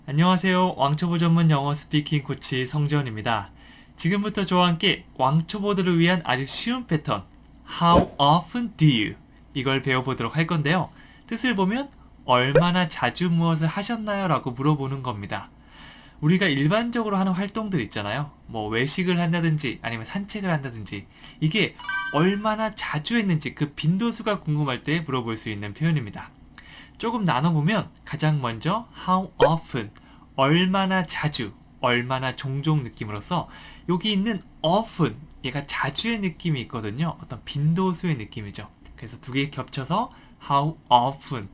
안녕하세요. 왕초보 전문 영어 스피킹 코치 성재원입니다. 지금부터 저와 함께 왕초보들을 위한 아주 쉬운 패턴 How often do you? 이걸 배워보도록 할 건데요. 뜻을 보면 얼마나 자주 무엇을 하셨나요? 라고 물어보는 겁니다. 우리가 일반적으로 하는 활동들 있잖아요. 뭐 외식을 한다든지 아니면 산책을 한다든지 이게 얼마나 자주 했는지 그 빈도수가 궁금할 때 물어볼 수 있는 표현입니다. 조금 나눠보면 가장 먼저 how often, 얼마나 자주, 얼마나 종종 느낌으로써 여기 있는 often, 얘가 자주의 느낌이 있거든요. 어떤 빈도수의 느낌이죠. 그래서 두 개 겹쳐서 how often,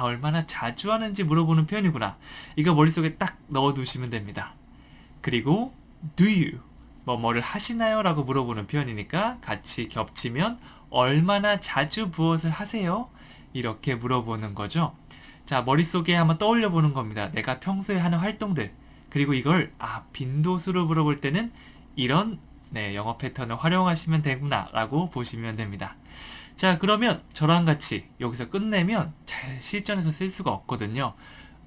얼마나 자주 하는지 물어보는 표현이구나. 이거 머릿속에 딱 넣어두시면 됩니다. 그리고 do you, 뭐를 하시나요? 라고 물어보는 표현이니까 같이 겹치면 얼마나 자주 무엇을 하세요? 이렇게 물어보는 거죠. 자, 머릿속에 한번 떠올려 보는 겁니다. 내가 평소에 하는 활동들. 그리고 이걸 빈도수로 물어볼 때는 이런 영어 패턴을 활용하시면 되구나 라고 보시면 됩니다. 자, 그러면 저랑 같이 여기서 끝내면 잘 실전에서 쓸 수가 없거든요.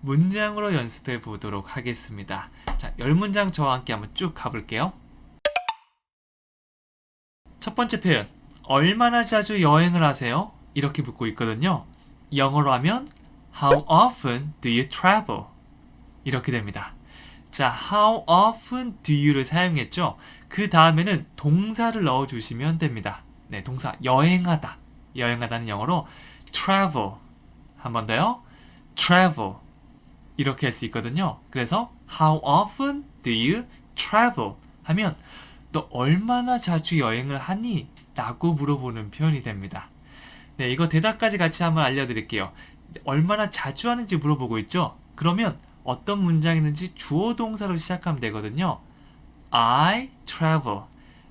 문장으로 연습해 보도록 하겠습니다. 자, 10문장 저와 함께 한번 쭉 가볼게요. 첫 번째 표현, 얼마나 자주 여행을 하세요? 이렇게 묻고 있거든요. 영어로 하면 How often do you travel? 이렇게 됩니다. 자, how often do you를 사용했죠? 그 다음에는 동사를 넣어주시면 됩니다. 네, 동사 여행하다. 여행하다는 영어로 travel. 한 번 더요. travel. 이렇게 할 수 있거든요. 그래서 how often do you travel? 하면 너 얼마나 자주 여행을 하니? 라고 물어보는 표현이 됩니다. 네, 이거 대답까지 같이 한번 알려드릴게요. 얼마나 자주 하는지 물어보고 있죠? 그러면 어떤 문장이 있는지 주어 동사로 시작하면 되거든요. I travel.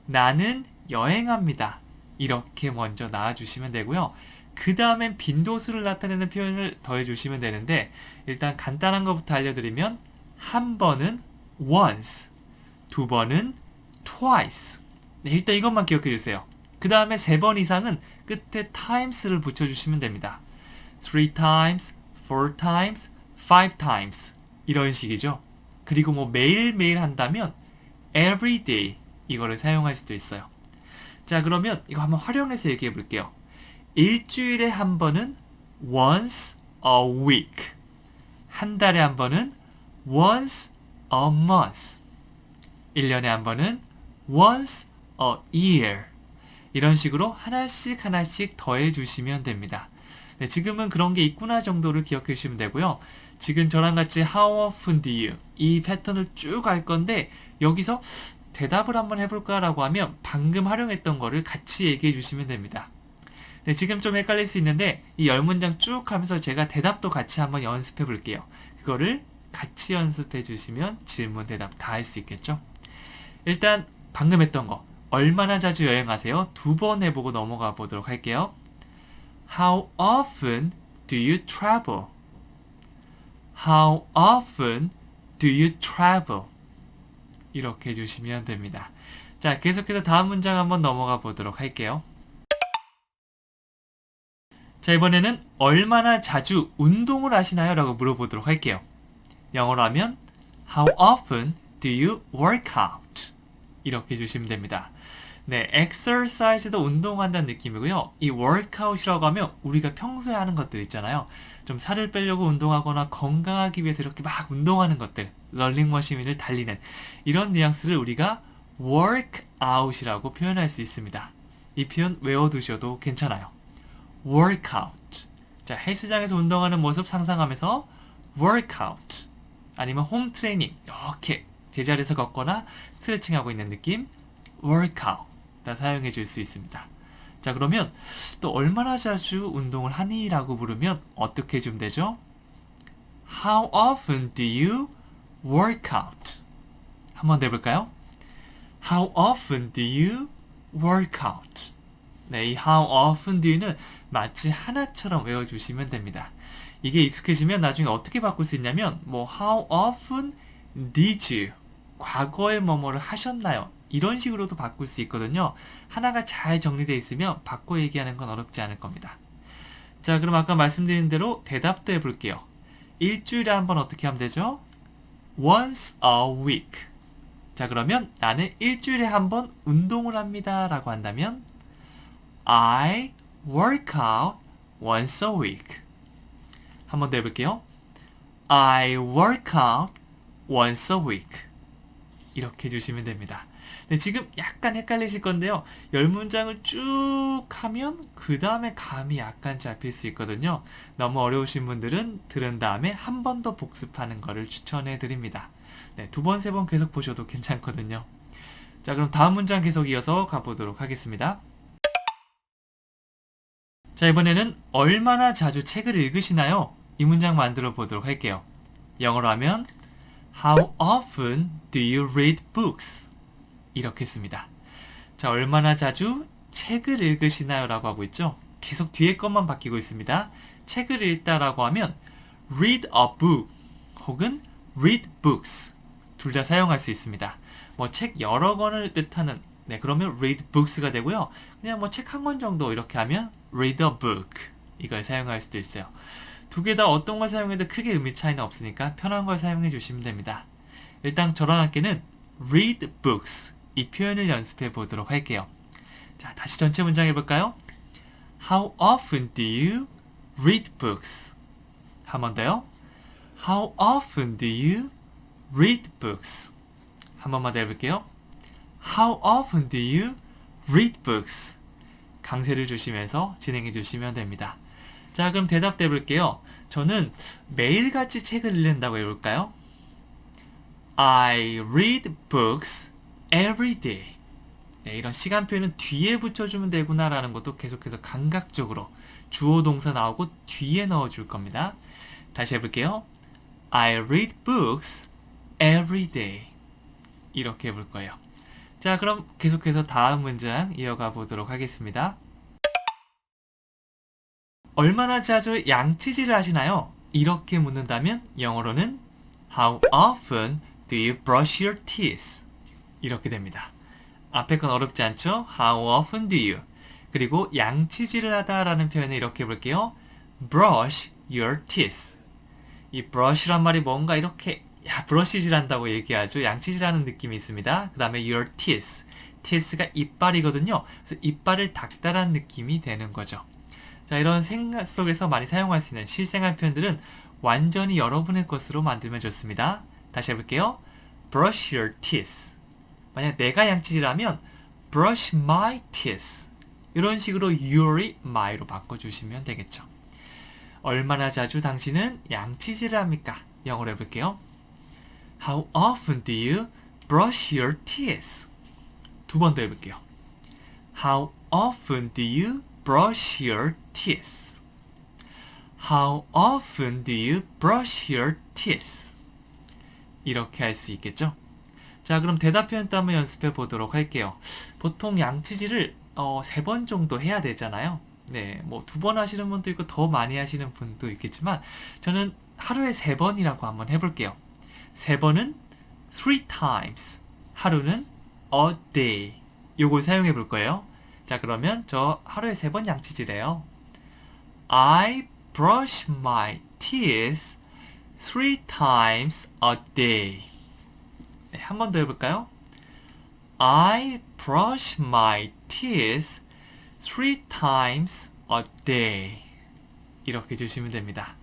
나는 여행합니다. 이렇게 먼저 나와주시면 되고요. 그 다음엔 빈도수를 나타내는 표현을 더해주시면 되는데 일단 간단한 것부터 알려드리면 한 번은 once, 두 번은 twice. 네, 일단 이것만 기억해주세요. 그 다음에 3번 이상은 끝에 times를 붙여주시면 됩니다. 3 times, 4 times, 5 times 이런 식이죠. 그리고 뭐 매일매일 한다면 every day 이거를 사용할 수도 있어요. 자, 그러면 이거 한번 활용해서 얘기해 볼게요. 일주일에 한 번은 once a week, 한 달에 한 번은 once a month, 1년에 한 번은 once a year 이런 식으로 하나씩 하나씩 더해 주시면 됩니다. 네, 지금은 그런 게 있구나 정도를 기억해 주시면 되고요. 지금 저랑 같이 how often do you 이 패턴을 쭉 할 건데 여기서 대답을 한번 해볼까 라고 하면 방금 활용했던 거를 같이 얘기해 주시면 됩니다. 네, 지금 좀 헷갈릴 수 있는데 이 10문장 쭉 하면서 제가 대답도 같이 한번 연습해 볼게요. 그거를 같이 연습해 주시면 질문 대답 다 할 수 있겠죠? 일단 방금 했던 거 얼마나 자주 여행하세요? 2번 해보고 넘어가 보도록 할게요. How often do you travel? How often do you travel? 이렇게 해주시면 됩니다. 자, 계속해서 다음 문장 한번 넘어가 보도록 할게요. 자, 이번에는 얼마나 자주 운동을 하시나요? 라고 물어보도록 할게요. 영어로 하면 How often do you work out? 이렇게 해주시면 됩니다. 네, exercise도 운동한다는 느낌이고요. 이 workout이라고 하면 우리가 평소에 하는 것들 있잖아요. 좀 살을 빼려고 운동하거나 건강하기 위해서 이렇게 막 운동하는 것들, 런닝머신을 달리는 이런 뉘앙스를 우리가 workout이라고 표현할 수 있습니다. 이 표현 외워두셔도 괜찮아요. workout. 자, 헬스장에서 운동하는 모습 상상하면서 workout. 아니면 홈 트레이닝 이렇게 제자리에서 걷거나 스트레칭하고 있는 느낌 workout. 다 사용해 줄 수 있습니다. 자, 그러면 또 얼마나 자주 운동을 하니? 라고 물으면 어떻게 해주면 되죠? How often do you work out? 한번 내볼까요? How often do you work out? 네, 이 how often do you는 마치 하나처럼 외워주시면 됩니다. 이게 익숙해지면 나중에 어떻게 바꿀 수 있냐면 how often did you? 과거에 뭐뭐를 하셨나요? 이런 식으로도 바꿀 수 있거든요. 하나가 잘 정리되어 있으면 바꿔 얘기하는 건 어렵지 않을 겁니다. 자, 그럼 아까 말씀드린 대로 대답도 해볼게요. 일주일에 한 번 어떻게 하면 되죠? Once a week. 자, 그러면 나는 일주일에 한 번 운동을 합니다 라고 한다면 I work out once a week. 한 번 더 해볼게요. I work out once a week. 이렇게 해주시면 됩니다. 네, 지금 약간 헷갈리실 건데요. 10문장을 쭉 하면 그 다음에 감이 약간 잡힐 수 있거든요. 너무 어려우신 분들은 들은 다음에 한 번 더 복습하는 것을 추천해 드립니다. 네, 2번, 3번 계속 보셔도 괜찮거든요. 자, 그럼 다음 문장 계속 이어서 가보도록 하겠습니다. 자, 이번에는 얼마나 자주 책을 읽으시나요? 이 문장 만들어 보도록 할게요. 영어로 하면 How often do you read books? 이렇게 씁니다. 자, 얼마나 자주 책을 읽으시나요? 라고 하고 있죠. 계속 뒤에 것만 바뀌고 있습니다. 책을 읽다라고 하면 read a book 혹은 read books 둘 다 사용할 수 있습니다. 뭐 책 여러 권을 뜻하는 네, 그러면 read books가 되고요. 그냥 뭐 책 한 권 정도 이렇게 하면 read a book 이걸 사용할 수도 있어요. 두 개 다 어떤 걸 사용해도 크게 의미 차이는 없으니까 편한 걸 사용해 주시면 됩니다. 일단 저랑 함께는 read books 이 표현을 연습해 보도록 할게요. 자, 다시 전체 문장 해볼까요? How often do you read books? 한 번 더요. How often do you read books? 한 번만 더 해볼게요. How often do you read books? 강세를 주시면서 진행해 주시면 됩니다. 자, 그럼 대답 해볼게요. 저는 매일같이 책을 읽는다고 해볼까요? I read books every day. 네, 이런 시간 표현은 뒤에 붙여주면 되구나 라는 것도 계속해서 감각적으로 주어 동사 나오고 뒤에 넣어줄 겁니다. 다시 해볼게요. I read books every day. 이렇게 해볼 거예요. 자, 그럼 계속해서 다음 문장 이어가 보도록 하겠습니다. 얼마나 자주 양치질을 하시나요? 이렇게 묻는다면 영어로는 How often do you brush your teeth? 이렇게 됩니다. 앞에 건 어렵지 않죠? How often do you? 그리고 양치질을 하다라는 표현을 이렇게 해볼게요. Brush your teeth. 이 brush란 말이 뭔가 이렇게 브러쉬질 한다고 얘기하죠. 양치질하는 느낌이 있습니다. 그 다음에 your teeth. teeth가 이빨이거든요. 그래서 이빨을 닦다라는 느낌이 되는 거죠. 자, 이런 생각 속에서 많이 사용할 수 있는 실생활 표현들은 완전히 여러분의 것으로 만들면 좋습니다. 다시 해볼게요. Brush your teeth. 만약 내가 양치질하면 brush my teeth. 이런 식으로 your이 my로 바꿔주시면 되겠죠. 얼마나 자주 당신은 양치질을 합니까? 영어로 해볼게요. How often do you brush your teeth? 두 번 더 해볼게요. How often do you brush your teeth? How often do you brush your teeth? 이렇게 할 수 있겠죠? 자, 그럼 대답 표현 또 한번 연습해 보도록 할게요. 보통 양치질을 3번 정도 해야 되잖아요. 네, 뭐 2번 하시는 분도 있고 더 많이 하시는 분도 있겠지만 저는 하루에 3번이라고 한번 해볼게요. 3번은 3 times, 하루는 a day. 요걸 사용해 볼 거예요. 자, 그러면 저 하루에 3번 양치질해요. I brush my teeth 3 times a day. 네, 한 번 더 해볼까요? I brush my teeth 3 times a day. 이렇게 해주시면 됩니다.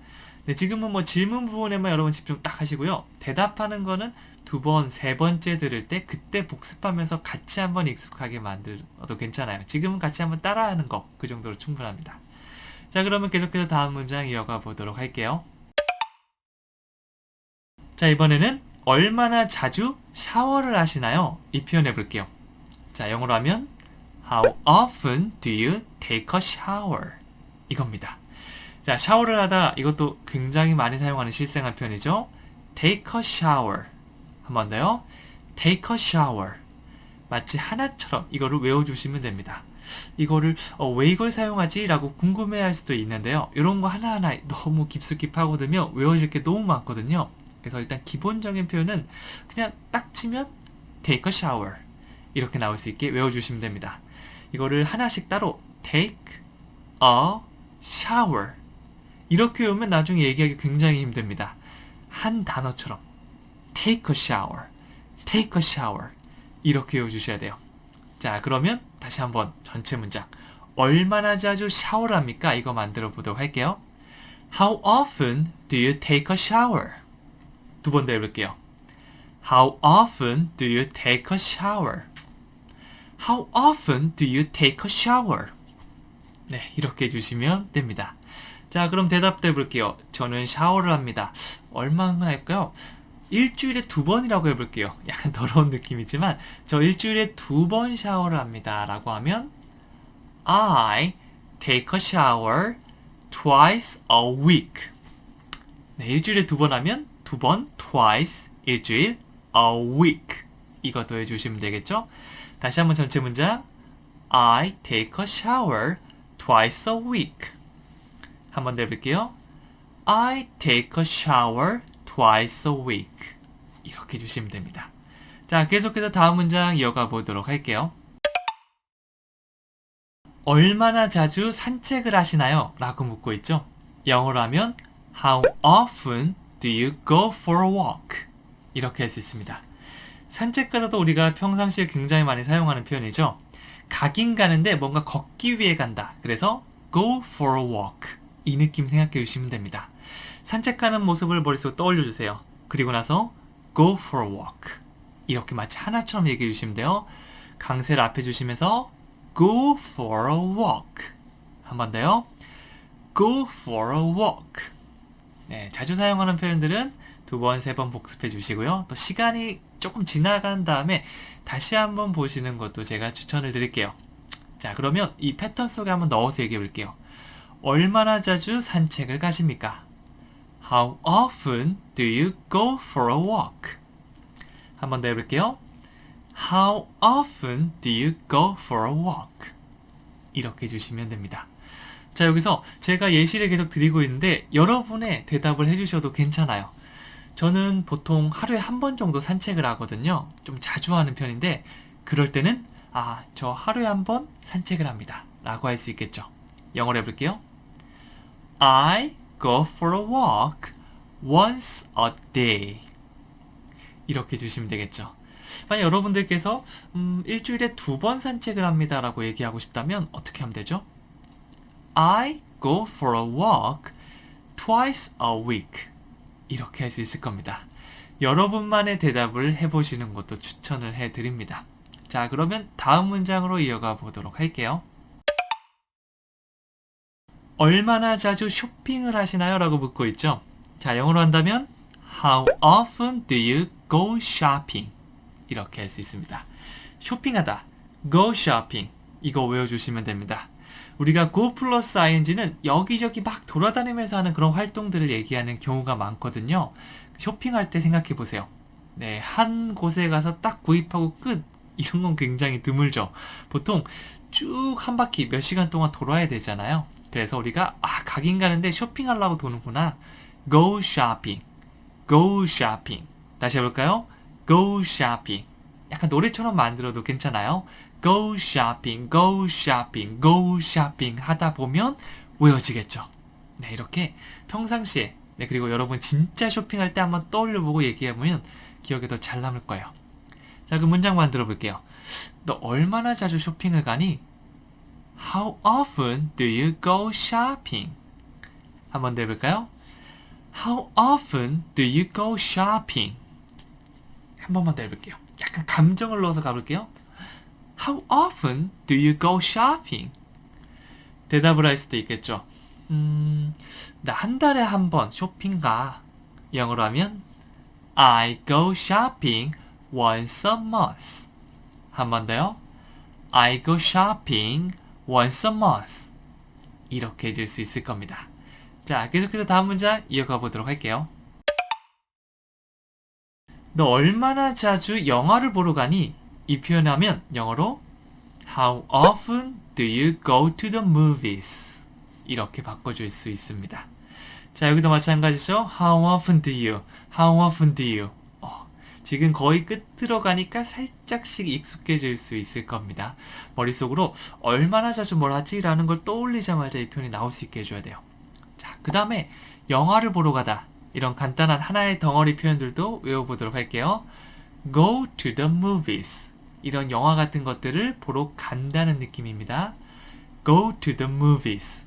네, 지금은 뭐 질문 부분에만 여러분 집중 딱 하시고요. 대답하는 거는 2번, 3번째 들을 때 그때 복습하면서 같이 한번 익숙하게 만들어도 괜찮아요. 지금은 같이 한번 따라하는 거 그 정도로 충분합니다. 자, 그러면 계속해서 다음 문장 이어가 보도록 할게요. 자, 이번에는 얼마나 자주 샤워를 하시나요? 이 표현 해볼게요. 자, 영어로 하면 How often do you take a shower? 이겁니다. 자, 샤워를 하다 이것도 굉장히 많이 사용하는 실생활 표현이죠. Take a shower. 한 번 더요. Take a shower. 마치 하나처럼 이거를 외워주시면 됩니다. 이거를 왜 이걸 사용하지? 라고 궁금해할 수도 있는데요. 이런 거 하나하나 너무 깊숙이 파고들면 외워질 게 너무 많거든요. 그래서 일단 기본적인 표현은 그냥 딱 치면 take a shower 이렇게 나올 수 있게 외워주시면 됩니다. 이거를 하나씩 따로 take a shower. 이렇게 외우면 나중에 얘기하기 굉장히 힘듭니다. 한 단어처럼 take a shower, take a shower 이렇게 외워주셔야 돼요. 자, 그러면 다시 한번 전체 문장. 얼마나 자주 샤워를 합니까? 이거 만들어 보도록 할게요. How often do you take a shower? 두 번 더 해볼게요. How often do you take a shower? How often do you take a shower? 네, 이렇게 해주시면 됩니다. 자, 그럼 대답도 해볼게요. 저는 샤워를 합니다. 얼마나 할까요? 일주일에 2번이라고 해볼게요. 약간 더러운 느낌이지만 저 일주일에 2번 샤워를 합니다 라고 하면 I take a shower twice a week. 네, 일주일에 2번 하면 2번, twice, 일주일, a week. 이것도 해주시면 되겠죠? 다시 한번 전체 문장. I take a shower twice a week. 한번 더 해볼게요. I take a shower twice a week. 이렇게 해주시면 됩니다. 자, 계속해서 다음 문장 이어가 보도록 할게요. 얼마나 자주 산책을 하시나요? 라고 묻고 있죠. 영어로 하면 How often do you go for a walk? 이렇게 할 수 있습니다. 산책가도 우리가 평상시에 굉장히 많이 사용하는 표현이죠. 가긴 가는데 뭔가 걷기 위해 간다. 그래서 go for a walk. 이 느낌 생각해 주시면 됩니다. 산책하는 모습을 머릿속에 떠올려 주세요. 그리고 나서 go for a walk. 이렇게 마치 하나처럼 얘기해 주시면 돼요. 강세를 앞에 주시면서 go for a walk. 한 번 더요. go for a walk. 네, 자주 사용하는 표현들은 2번, 3번 복습해 주시고요. 또 시간이 조금 지나간 다음에 다시 한번 보시는 것도 제가 추천을 드릴게요. 자, 그러면 이 패턴 속에 한번 넣어서 얘기해 볼게요. 얼마나 자주 산책을 가십니까? How often do you go for a walk? 한 번 더 해볼게요. How often do you go for a walk? 이렇게 해주시면 됩니다. 자, 여기서 제가 예시를 계속 드리고 있는데 여러분의 대답을 해주셔도 괜찮아요. 저는 보통 하루에 한 번 정도 산책을 하거든요. 좀 자주 하는 편인데 그럴 때는 저 하루에 한 번 산책을 합니다 라고 할 수 있겠죠. 영어로 해볼게요. I go for a walk once a day. 이렇게 해주시면 되겠죠. 만약 여러분들께서 일주일에 2번 산책을 합니다 라고 얘기하고 싶다면 어떻게 하면 되죠? I go for a walk twice a week. 이렇게 할 수 있을 겁니다. 여러분만의 대답을 해보시는 것도 추천을 해드립니다. 자, 그러면 다음 문장으로 이어가 보도록 할게요. 얼마나 자주 쇼핑을 하시나요? 라고 묻고 있죠. 자, 영어로 한다면 How often do you go shopping? 이렇게 할 수 있습니다. 쇼핑하다, go shopping. 이거 외워주시면 됩니다. 우리가 go 플러스 ing는 여기저기 막 돌아다니면서 하는 그런 활동들을 얘기하는 경우가 많거든요. 쇼핑할 때 생각해 보세요. 네, 한 곳에 가서 딱 구입하고 끝. 이런 건 굉장히 드물죠. 보통 쭉 한 바퀴 몇 시간 동안 돌아야 되잖아요. 그래서 우리가 가긴 가는데 쇼핑하려고 도는구나. go shopping, go shopping. 다시 해볼까요? go shopping. 약간 노래처럼 만들어도 괜찮아요. go shopping, go shopping, go shopping 하다 보면 외워지겠죠. 네, 이렇게 평상시에 그리고 여러분 진짜 쇼핑할 때 한번 떠올려보고 얘기해보면 기억에 더 잘 남을 거예요. 자, 그 문장 만들어 볼게요. 너 얼마나 자주 쇼핑을 가니? How often do you go shopping? 한 번 더 해볼까요? How often do you go shopping? 한 번만 더 해볼게요. 약간 감정을 넣어서 가볼게요. How often do you go shopping? 대답을 할 수도 있겠죠. 나 한 달에 한 번 쇼핑 가. 영어로 하면 I go shopping once a month. 한 번 더요. I go shopping once a month. 이렇게 해줄 수 있을 겁니다. 자, 계속해서 다음 문장 이어가 보도록 할게요. 너 얼마나 자주 영화를 보러 가니? 이 표현하면 영어로 How often do you go to the movies? 이렇게 바꿔줄 수 있습니다. 자, 여기도 마찬가지죠. How often do you? How often do you? 지금 거의 끝으로 가니까 살짝씩 익숙해질 수 있을 겁니다. 머릿속으로 얼마나 자주 뭘 하지? 라는 걸 떠올리자마자 이 표현이 나올 수 있게 해줘야 돼요. 자, 그 다음에 영화를 보러 가다. 이런 간단한 하나의 덩어리 표현들도 외워보도록 할게요. Go to the movies. 이런 영화 같은 것들을 보러 간다는 느낌입니다. Go to the movies.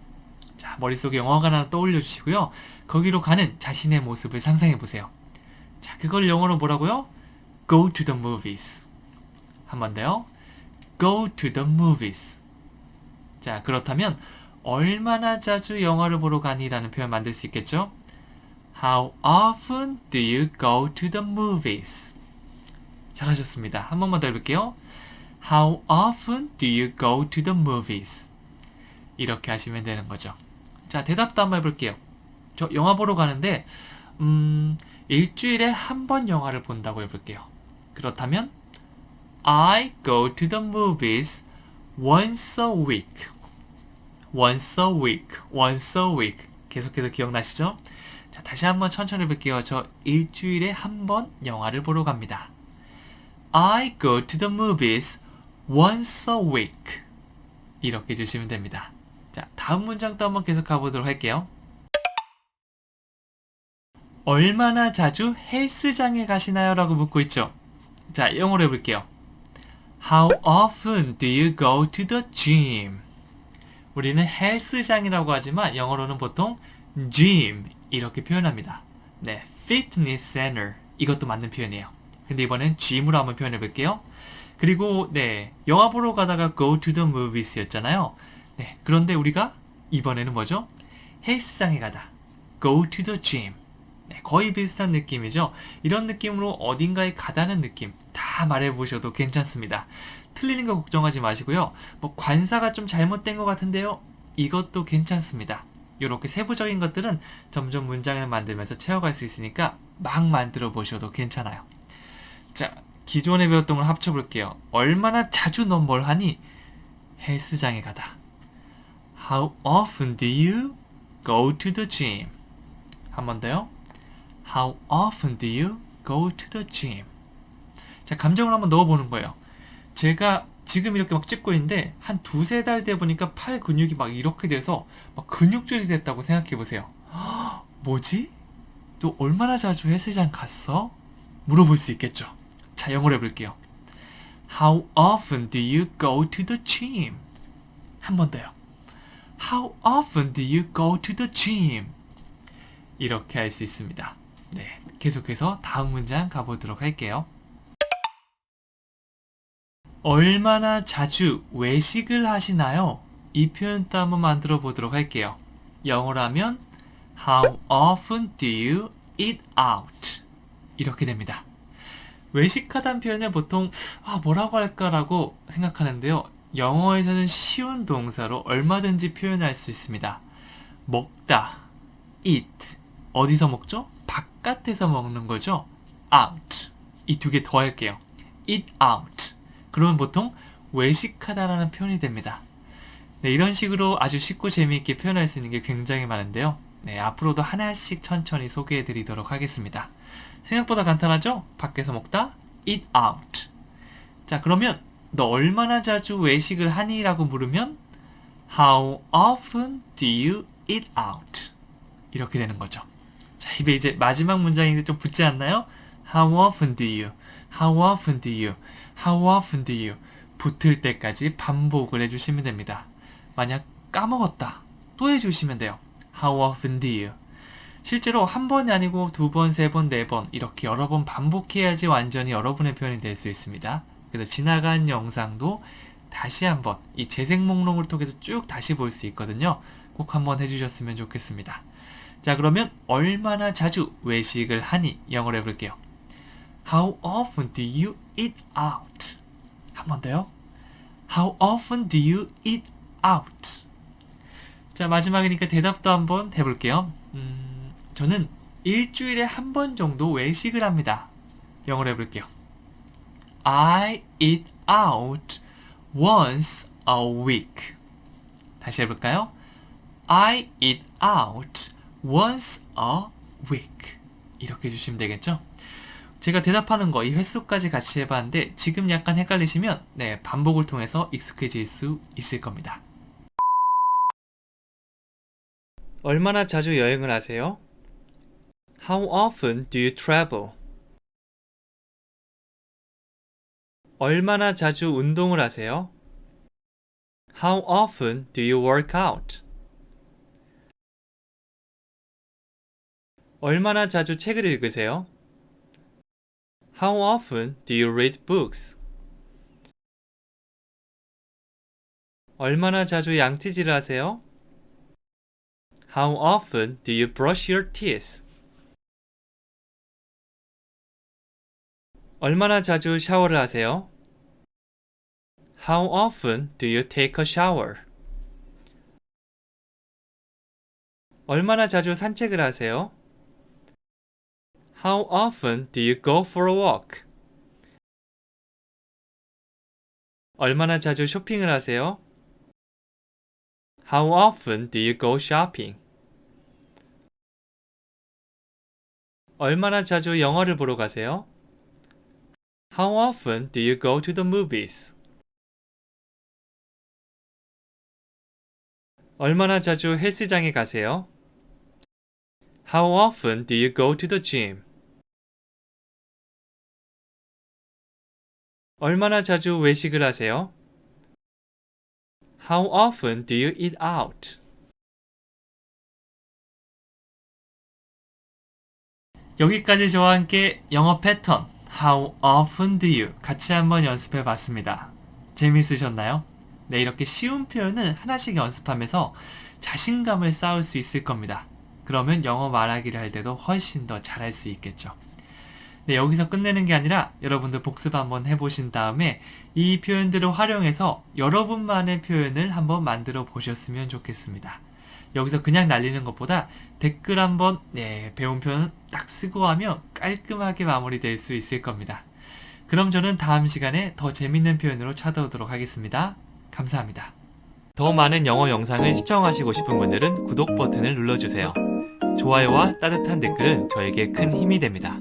자, 머릿속에 영화관 하나 떠올려 주시고요. 거기로 가는 자신의 모습을 상상해 보세요. 자, 그걸 영어로 뭐라고요? Go to the movies. 한 번 더요. Go to the movies. 자, 그렇다면 얼마나 자주 영화를 보러 가니? 라는 표현 만들 수 있겠죠? How often do you go to the movies? 잘하셨습니다. 한 번만 더 해볼게요. How often do you go to the movies? 이렇게 하시면 되는 거죠. 자, 대답도 한번 해볼게요. 저 영화 보러 가는데 일주일에 한 번 영화를 본다고 해볼게요. 그렇다면 I go to the movies once a week. once a week. once a week. 계속해서 기억나시죠? 자, 다시 한번 천천히 해볼게요. 저 일주일에 한 번 영화를 보러 갑니다. I go to the movies once a week. 이렇게 해주시면 됩니다. 자, 다음 문장도 한번 계속 가보도록 할게요. 얼마나 자주 헬스장에 가시나요? 라고 묻고 있죠. 자, 영어로 해볼게요. How often do you go to the gym? 우리는 헬스장이라고 하지만 영어로는 보통 gym 이렇게 표현합니다. 네, fitness center 이것도 맞는 표현이에요. 근데 이번엔 gym으로 한번 표현해 볼게요. 그리고 네, 영화 보러 가다가 go to the movies 였잖아요. 네, 그런데 우리가 이번에는 뭐죠? 헬스장에 가다. go to the gym. 네, 거의 비슷한 느낌이죠. 이런 느낌으로 어딘가에 가다는 느낌 다 말해보셔도 괜찮습니다. 틀리는 거 걱정하지 마시고요. 뭐 관사가 좀 잘못된 것 같은데요. 이것도 괜찮습니다. 이렇게 세부적인 것들은 점점 문장을 만들면서 채워갈 수 있으니까 막 만들어 보셔도 괜찮아요. 자, 기존에 배웠던 걸 합쳐볼게요. 얼마나 자주 넌 뭘 하니? 헬스장에 가다. How often do you go to the gym? 한 번 더요. How often do you go to the gym? 자, 감정을 한번 넣어보는 거예요. 제가 지금 이렇게 막 찍고 있는데 한 두세 달 돼 보니까 팔 근육이 막 이렇게 돼서 막 근육질이 됐다고 생각해 보세요. 뭐지? 또 얼마나 자주 헬스장 갔어? 물어볼 수 있겠죠. 자, 영어로 해볼게요. How often do you go to the gym? 한 번 더요. How often do you go to the gym? 이렇게 할 수 있습니다. 네, 계속해서 다음 문장 가보도록 할게요. 얼마나 자주 외식을 하시나요? 이 표현도 한번 만들어 보도록 할게요. 영어로 하면 How often do you eat out? 이렇게 됩니다. 외식하다는 표현을 보통 뭐라고 할까라고 생각하는데요. 영어에서는 쉬운 동사로 얼마든지 표현할 수 있습니다. 먹다, eat. 어디서 먹죠? 바깥에서 먹는 거죠. out. 이 두 개 더 할게요. eat out. 그러면 보통 외식하다라는 표현이 됩니다. 네, 이런 식으로 아주 쉽고 재미있게 표현할 수 있는 게 굉장히 많은데요. 네, 앞으로도 하나씩 천천히 소개해 드리도록 하겠습니다. 생각보다 간단하죠? 밖에서 먹다, eat out. 자, 그러면 너 얼마나 자주 외식을 하니? 라고 물으면 How often do you eat out? 이렇게 되는 거죠. 자, 입에 이제 마지막 문장인데 좀 붙지 않나요? How often do you? How often do you? How often do you? 붙을 때까지 반복을 해주시면 됩니다. 만약 까먹었다, 또 해주시면 돼요. How often do you? 실제로 한 번이 아니고 두 번, 세 번, 네 번 이렇게 여러 번 반복해야지 완전히 여러분의 표현이 될 수 있습니다. 그래서 지나간 영상도 다시 한번 이 재생 목록을 통해서 쭉 다시 볼 수 있거든요. 꼭 한번 해주셨으면 좋겠습니다. 자, 그러면 얼마나 자주 외식을 하니? 영어로 해볼게요. How often do you eat out? 한 번 더요. How often do you eat out? 자, 마지막이니까 대답도 한번 해볼게요. 저는 일주일에 한 번 정도 외식을 합니다. 영어로 해볼게요. I eat out once a week. 다시 해볼까요? I eat out once a week. 이렇게 해주시면 되겠죠? 제가 대답하는 거 이 횟수까지 같이 해봤는데 지금 약간 헷갈리시면 네, 반복을 통해서 익숙해질 수 있을 겁니다. 얼마나 자주 여행을 하세요? How often do you travel? 얼마나 자주 운동을 하세요? How often do you work out? 얼마나 자주 책을 읽으세요? How often do you read books? 얼마나 자주 양치질을 하세요? How often do you brush your teeth? 얼마나 자주 샤워를 하세요? How often do you take a shower? 얼마나 자주 산책을 하세요? How often do you go for a walk? 얼마나 자주 쇼핑을 하세요? How often do you go shopping? 얼마나 자주 영화를 보러 가세요? How often do you go to the movies? 얼마나 자주 헬스장에 가세요? How often do you go to the gym? 얼마나 자주 외식을 하세요? How often do you eat out? 여기까지 저와 함께 영어 패턴 How often do you 같이 한번 연습해 봤습니다. 재밌으셨나요? 네, 이렇게 쉬운 표현을 하나씩 연습하면서 자신감을 쌓을 수 있을 겁니다. 그러면 영어 말하기를 할 때도 훨씬 더 잘할 수 있겠죠. 네, 여기서 끝내는 게 아니라 여러분들 복습 한번 해보신 다음에 이 표현들을 활용해서 여러분만의 표현을 한번 만들어 보셨으면 좋겠습니다. 여기서 그냥 날리는 것보다 댓글 한번 배운 표현 딱 쓰고 하면 깔끔하게 마무리될 수 있을 겁니다. 그럼 저는 다음 시간에 더 재밌는 표현으로 찾아오도록 하겠습니다. 감사합니다. 더 많은 영어 영상을 시청하시고 싶은 분들은 구독 버튼을 눌러주세요. 좋아요와 따뜻한 댓글은 저에게 큰 힘이 됩니다.